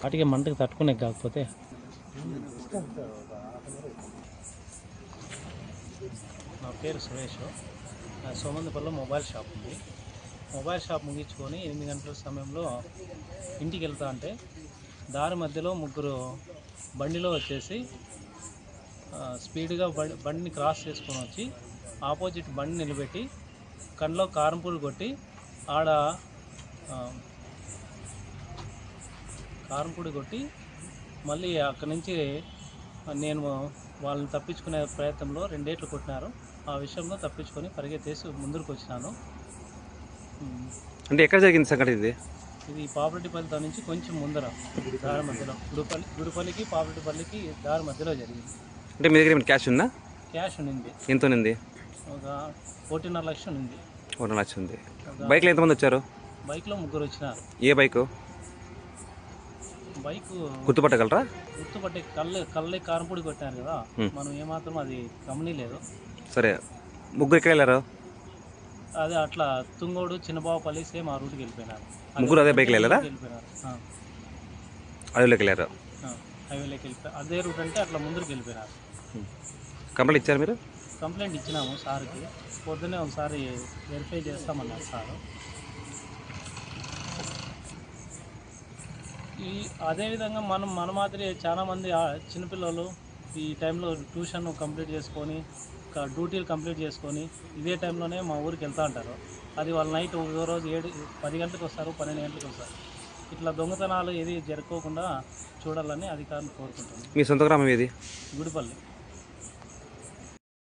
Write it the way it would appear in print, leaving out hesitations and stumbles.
వాటికి మంటకు తట్టుకునే కాకపోతే నా పేరు సురేష్. సోమందిపల్లిలో మొబైల్ షాప్ ఉంది. మొబైల్ షాప్ ముగించుకొని 8 గంటల సమయంలో ఇంటికి వెళ్తా అంటే దారి మధ్యలో ముగ్గురు బండిలో వచ్చేసి స్పీడ్గా బండిని క్రాస్ చేసుకొని వచ్చి ఆపోజిట్ బండి నిలబెట్టి కండ్లో కారంపూలు కొట్టి ఆడ కారంపూడి కొట్టి మళ్ళీ అక్కడి నుంచి నేను వాళ్ళని తప్పించుకునే ప్రయత్నంలో 2 ఏట్లు కొట్టినారు. ఆ విషయంలో తప్పించుకొని పరిగెత్తేసి ముందుకు వచ్చినాను. అంటే ఎక్కడ జరిగింది సంఘటన ఇది? ఇది పాపిరెడ్డిపల్లితో నుంచి కొంచెం ముందర దారి మధ్యలో గుడిపల్లికి పాపిరెడ్డిపల్లికి దారి మధ్యలో జరిగింది. అంటే మీ దగ్గర ఏమైనా క్యాష్ ఉందా? క్యాష్ ఉంది. ఎంత ఉంది? ఒక 1.5 లక్షలు ఉంది. 1 లక్ష ఉంది. బైక్లో ఎంతమంది వచ్చారు? బైక్లో ముగ్గురు వచ్చినారు. ఏ బైకు? బైక్ గుర్తుపట్టగలరా? గుర్తుపట్టే కళ్ళే కారంపొడి కొట్టారు కదా, మనం ఏమాత్రం అది గమనిలేదు. సరే, ముగ్గురు ఎక్కడ వెళ్ళారు? అదే అట్లా తుంగోడు చిన్నబాబుపల్లి సేమ్ ఆ రూట్కి వెళ్ళిపోయినారు. ముగ్గురు అదే బైక్లో వెళ్ళారా? వెళ్ళిపోయినారు. అడవిలోకి వెళ్ళారు. హైవేలోకి వెళ్ళిపోయి అదే రూట్ అంటే అట్లా ముందుకు వెళ్ళిపోయినారు. కంప్లైంట్ ఇచ్చారు మీరు? కంప్లైంట్ ఇచ్చినాము సార్కి. పొద్దున్నే ఒకసారి వెరిఫై చేస్తామన్నారు సార్. అదేవిధంగా మన మాదిరి చాలామంది చిన్నపిల్లలు ఈ టైంలో ట్యూషన్ కంప్లీట్ చేసుకొని డ్యూటీలు కంప్లీట్ చేసుకొని ఇదే టైంలోనే మా ఊరికి వెళ్తూ ఉంటారు. అది వాళ్ళ నైట్ ఒక రోజు 10 గంటలకు వస్తారు, 12 గంటలకు వస్తారు. ఇట్లా దొంగతనాలు ఏది జరుపుకోకుండా చూడాలని అధికారులు కోరుకుంటున్నాను. మీ సొంత గ్రామం ఏది? గుడిపల్లి.